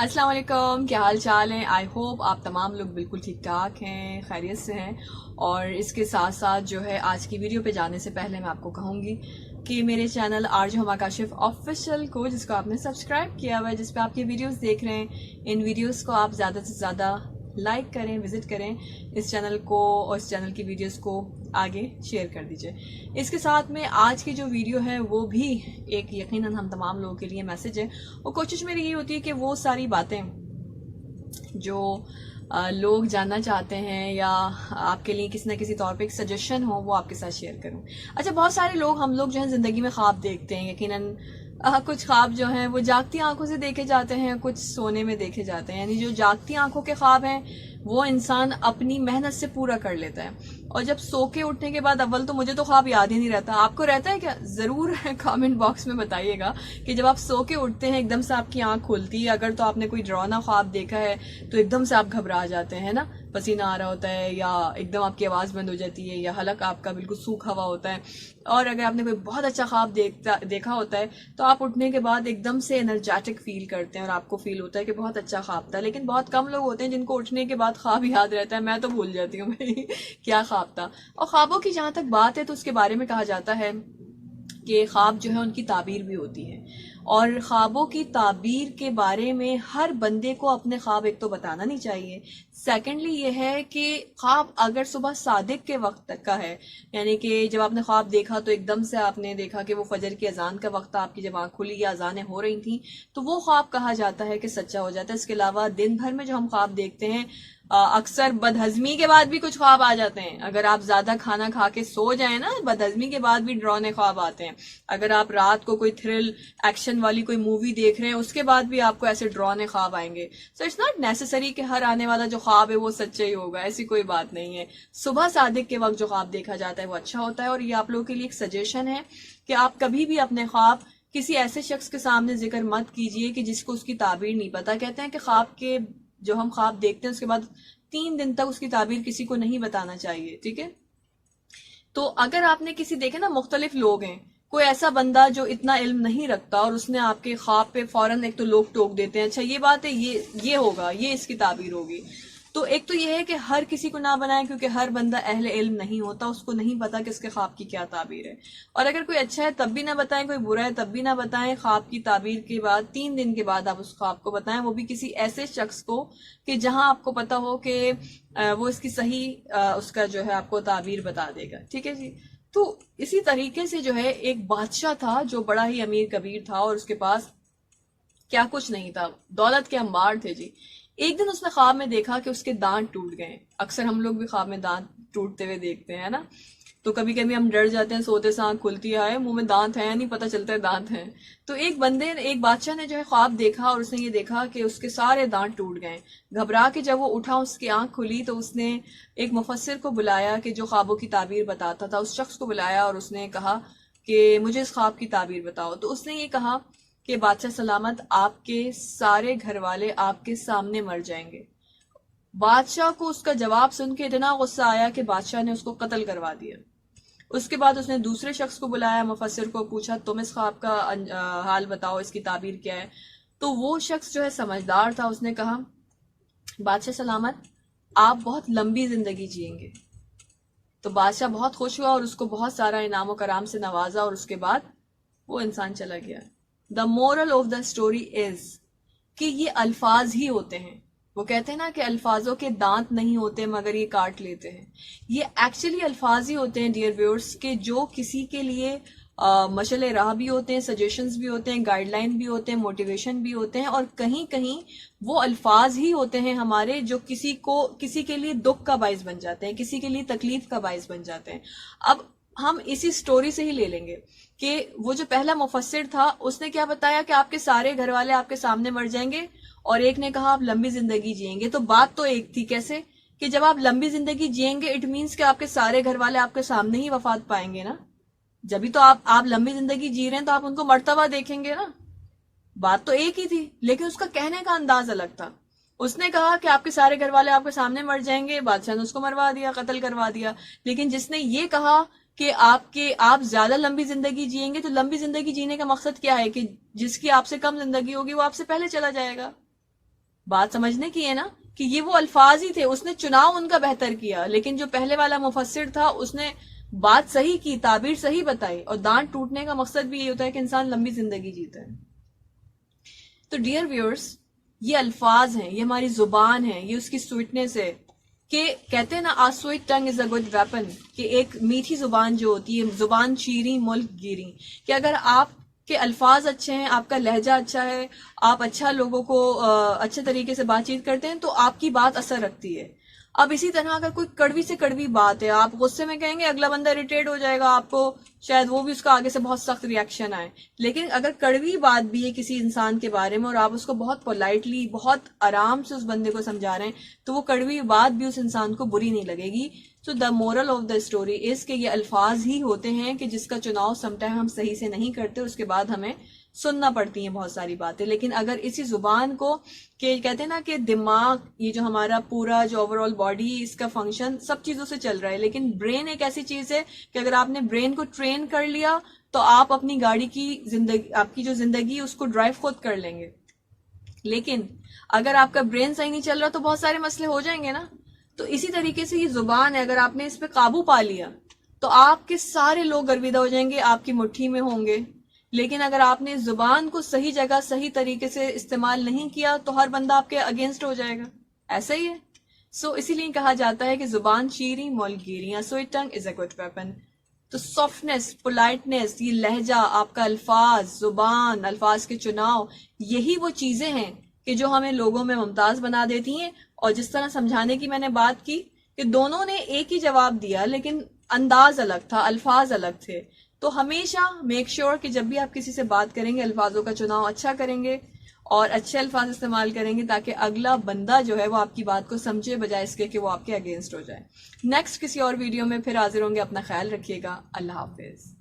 अस्सलाम वालेकुम, क्या हाल चाल है। आई होप आप तमाम लोग बिल्कुल ठीक ठाक हैं, खैरियत से हैं। और इसके साथ साथ जो है आज की वीडियो पे जाने से पहले मैं आपको कहूँगी कि मेरे channel RJ Huma Kashif official को, जिसको आपने सब्सक्राइब किया हुआ है, जिस पे आप ये वीडियोस देख रहे हैं, इन वीडियोस को आप ज़्यादा से ज़्यादा लाइक करें, विजिट करें इस चैनल को और इस चैनल की वीडियोस को आगे शेयर कर दीजिए। इसके साथ में आज की जो वीडियो है वो भी एक यकीनन हम तमाम लोगों के लिए मैसेज है। और कोशिश मेरी ये होती है कि वो सारी बातें जो लोग जानना चाहते हैं या आपके लिए किसी न किसी तौर पे एक सजेशन हो, वो आपके साथ शेयर करूं। अच्छा, बहुत सारे लोग हम लोग जो है ज़िंदगी में ख्वाब देखते हैं। यकीनन कुछ ख्वाब जो हैं वो जागती आंखों से देखे जाते हैं, कुछ सोने में देखे जाते हैं। यानी जो जागती आंखों के ख्वाब हैं वो इंसान अपनी मेहनत से पूरा कर लेता है। और जब सो के उठने के बाद, अव्वल तो मुझे तो ख्वाब याद ही नहीं रहता, आपको रहता है क्या? जरूर कमेंट बॉक्स में बताइएगा कि जब आप सो के उठते हैं एकदम से आपकी आंख खुलती है, अगर तो आपने कोई डरावना ख्वाब देखा है तो एकदम से आप घबरा जाते हैं ना, पसीना आ रहा होता है या एकदम आपकी आवाज बंद हो जाती है या हलक आपका बिल्कुल सूखा हुआ होता है। और अगर आपने कोई बहुत अच्छा ख्वाब देखा होता है तो आप उठने के बाद एकदम से एनर्जेटिक फील करते हैं और आपको फील होता है कि बहुत अच्छा ख्वाब था। लेकिन बहुत कम लोग होते हैं जिनको उठने के बाद ख्वाब याद रहता है। मैं तो भूल जाती हूँ भाई क्या ख्वाब था। और ख्वाबों की जहां तक बात है तो उसके बारे में कहा जाता है कि ख्वाब जो है उनकी ताबीर भी होती है। और ख्वाबों की ताबीर के बारे में हर बंदे को अपने ख्वाब एक तो बताना नहीं चाहिए। सेकेंडली ये है कि ख्वाब अगर सुबह सादिक के वक्त तक का है, यानी कि जब आपने ख्वाब देखा तो एकदम से आपने देखा कि वो फजर की अजान का वक्त था, आपकी जब आंख खुली या अजानें हो रही थी, तो वो ख्वाब कहा जाता है कि सच्चा हो जाता है। इसके अलावा दिन भर में जो हम ख्वाब देखते हैं, अक्सर बदहजमी के बाद भी कुछ ख्वाब आ जाते हैं। अगर आप ज्यादा खाना खा के सो जाए ना, बदहजमी के बाद भी डरावने ख्वाब आते हैं। अगर आप रात को कोई थ्रिल एक्शन वाली कोई मूवी देख रहे हैं, उसके बाद भी आपको ऐसे डरावने ख्वाब आएंगे। सो इट्स नॉट नेसेसरी कि हर आने वाला जो ख्वाब है वो सच्चा ही होगा, ऐसी कोई बात नहीं है। सुबह सादिक के वक्त जो ख्वाब देखा जाता है वो अच्छा होता है। और ये आप लोगों के लिए एक सजेशन है कि आप कभी भी अपने ख्वाब किसी ऐसे शख्स के सामने जिक्र मत कीजिए कि जिसको उसकी ताबीर नहीं पता। कहते हैं कि ख्वाब के जो हम ख्वाब देखते हैं उसके बाद 3 दिन तक उसकी ताबीर किसी को नहीं बताना चाहिए, ठीक है। तो अगर आपने किसी देखे ना, मुख्तलिफ लोग हैं, कोई ऐसा बंदा जो इतना इल्म नहीं रखता और उसने आपके ख्वाब पे फौरन एक तो लोग टोक देते हैं, अच्छा ये बात है, ये होगा, ये इसकी ताबीर होगी। तो एक तो ये है कि हर किसी को ना बनाएं, क्योंकि हर बंदा अहले इल्म नहीं होता, उसको नहीं पता कि इसके ख्वाब की क्या ताबीर है। और अगर कोई अच्छा है तब भी ना बताएं, कोई बुरा है तब भी ना बताएं। ख्वाब की ताबीर के बाद 3 दिन के बाद आप उस ख्वाब को बताएं, वो भी किसी ऐसे शख्स को कि जहां आपको पता हो कि वो इसकी सही उसका जो है आपको ताबीर बता देगा, ठीक है जी। तो इसी तरीके से जो है एक बादशाह था जो बड़ा ही अमीर कबीर था और उसके पास क्या कुछ नहीं था, दौलत के अंबार थे जी। एक दिन उसने ख्वाब में देखा कि उसके दांत टूट गए। अक्सर हम लोग भी ख्वाब में दांत टूटते हुए देखते हैं ना, तो कभी कभी हम डर जाते हैं, सोते से आंख खुलती है, मुंह में दांत है नहीं पता चलता है दांत है। तो एक बादशाह ने जो है ख्वाब देखा और उसने ये देखा कि उसके सारे दांत टूट गए। घबरा के जब वो उठा, उसकी आंख खुली तो उसने एक मुफस्सिर को बुलाया कि जो ख्वाबों की ताबीर बताता था, उस शख्स को बुलाया और उसने कहा कि मुझे इस ख्वाब की ताबीर बताओ। तो उसने ये कहा कि बादशाह सलामत, आपके सारे घर वाले आपके सामने मर जाएंगे। बादशाह को उसका जवाब सुन के इतना गुस्सा आया कि बादशाह ने उसको कत्ल करवा दिया। उसके बाद उसने दूसरे शख्स को बुलाया, मुफस्सिर को पूछा, तुम इस ख्वाब का हाल बताओ, इसकी ताबीर क्या है। तो वो शख्स जो है समझदार था, उसने कहा, बादशाह सलामत, आप बहुत लंबी जिंदगी जिएंगे। तो बादशाह बहुत खुश हुआ और उसको बहुत सारा इनाम कराम से नवाजा और उसके बाद वो इंसान चला गया। The moral of the story is कि ये अल्फाज ही होते हैं। वो कहते हैं ना कि अल्फाजों के दांत नहीं होते मगर ये काट लेते हैं। ये एक्चुअली अल्फाज ही होते हैं डियर व्यूअर्स, के जो किसी के लिए मशले राह भी होते हैं, सजेशंस भी होते हैं, गाइडलाइन भी होते हैं, मोटिवेशन भी होते हैं। और कहीं कहीं वो अल्फाज ही होते हैं हमारे जो किसी के लिए दुख का बाइस बन जाते हैं, किसी के लिए तकलीफ का बाइस बन जाते हैं। अब हम इसी स्टोरी से ही ले लेंगे कि वो जो पहला मुफस्सिर था उसने क्या बताया कि आपके सारे घर वाले आपके सामने मर जाएंगे, और एक ने कहा आप लंबी जिंदगी जिएंगे। तो बात तो एक थी, कैसे कि जब आप लंबी जिंदगी जिएंगे इट मीन्स कि आपके सारे घर वाले आपके सामने ही वफात पाएंगे ना। जब भी तो आप लंबी जिंदगी जी रहे हैं तो आप उनको मरता हुआ देखेंगे ना। बात तो एक ही थी, लेकिन उसका कहने का अंदाज अलग था। उसने कहा कि आपके सारे घर वाले आपके सामने मर जाएंगे, बादशाह ने उसको मरवा दिया, कत्ल करवा दिया। लेकिन जिसने ये कहा कि आप ज्यादा लंबी जिंदगी जिएंगे, तो लंबी जिंदगी जीने का मकसद क्या है कि जिसकी आपसे कम जिंदगी होगी वो आपसे पहले चला जाएगा। بات سمجھنے کی ہے نا کہ یہ وہ الفاظ ہی تھے، اس نے چناؤ ان کا بہتر کیا، لیکن جو پہلے والا مفسر تھا اس نے بات صحیح کی، تعبیر صحیح بتائی. اور دانت ٹوٹنے کا مقصد بھی یہ ہوتا ہے کہ انسان لمبی زندگی جیتا ہے. تو ڈیئر ویورز، یہ الفاظ ہیں، یہ ہماری زبان ہے، یہ اس کی سویٹنس ہے. کہ کہتے ہیں نا a sweet tongue is a good weapon, کہ ایک میٹھی زبان جو ہوتی ہے، زبان چیری ملک گیری، کہ اگر آپ کے الفاظ اچھے ہیں، آپ کا لہجہ اچھا ہے، آپ اچھا لوگوں کو اچھے طریقے سے بات چیت کرتے ہیں تو آپ کی بات اثر رکھتی ہے. اب اسی طرح اگر کوئی کڑوی سے کڑوی بات ہے، آپ غصے میں کہیں گے، اگلا بندہ اریٹیٹ ہو جائے گا، آپ کو شاید وہ بھی اس کا آگے سے بہت سخت ریئیکشن آئے. لیکن اگر کڑوی بات بھی ہے کسی انسان کے بارے میں اور آپ اس کو بہت پولائٹلی، بہت آرام سے اس بندے کو سمجھا رہے ہیں، تو وہ کڑوی بات بھی اس انسان کو بری نہیں لگے گی. تو the moral of the story is کہ یہ الفاظ ہی ہوتے ہیں کہ جس کا چناؤ سم ٹائم ہم صحیح سے نہیں کرتے، اس کے بعد ہمیں سننا پڑتی ہیں بہت ساری باتیں. لیکن اگر اسی زبان کو، کہ کہتے ہیں نا کہ دماغ، یہ جو ہمارا پورا جو اوور آل باڈی، اس کا فنکشن سب چیزوں سے چل رہا ہے، لیکن برین ایک ایسی چیز ہے کہ اگر آپ نے برین کو ٹرین کر لیا تو آپ اپنی گاڑی کی زندگی، آپ کی جو زندگی اس کو ڈرائیو خود کر لیں گے. لیکن اگر آپ کا برین صحیح نہیں چل رہا تو بہت سارے مسئلے ہو جائیں گے نا. تو اسی طریقے سے یہ زبان ہے، اگر آپ نے اس پہ قابو پا لیا تو آپ کے سارے لوگ گرویدہ ہو جائیں گے، آپ کی مٹھی میں ہوں گے. لیکن اگر آپ نے زبان کو صحیح جگہ صحیح طریقے سے استعمال نہیں کیا تو ہر بندہ آپ کے اگینسٹ ہو جائے گا. ایسا ہی ہے. سو اسی لیے کہا جاتا ہے کہ زبان چیری مول گیری، سو ٹنگ از اے گڈ ویپن. تو سافٹنس، پولائٹنس، یہ لہجہ، آپ کا الفاظ، زبان، الفاظ کے چناؤ، یہی وہ چیزیں ہیں کہ جو ہمیں لوگوں میں ممتاز بنا دیتی ہیں. اور جس طرح سمجھانے کی میں نے بات کی کہ دونوں نے ایک ہی جواب دیا لیکن انداز الگ تھا، الفاظ الگ تھے. تو ہمیشہ میک شیور کہ جب بھی آپ کسی سے بات کریں گے الفاظوں کا چناؤ اچھا کریں گے اور اچھے الفاظ استعمال کریں گے، تاکہ اگلا بندہ جو ہے وہ آپ کی بات کو سمجھے، بجائے اس کے کہ وہ آپ کے اگینسٹ ہو جائے. نیکسٹ کسی اور ویڈیو میں پھر حاضر ہوں گے. اپنا خیال رکھیے گا. اللہ حافظ.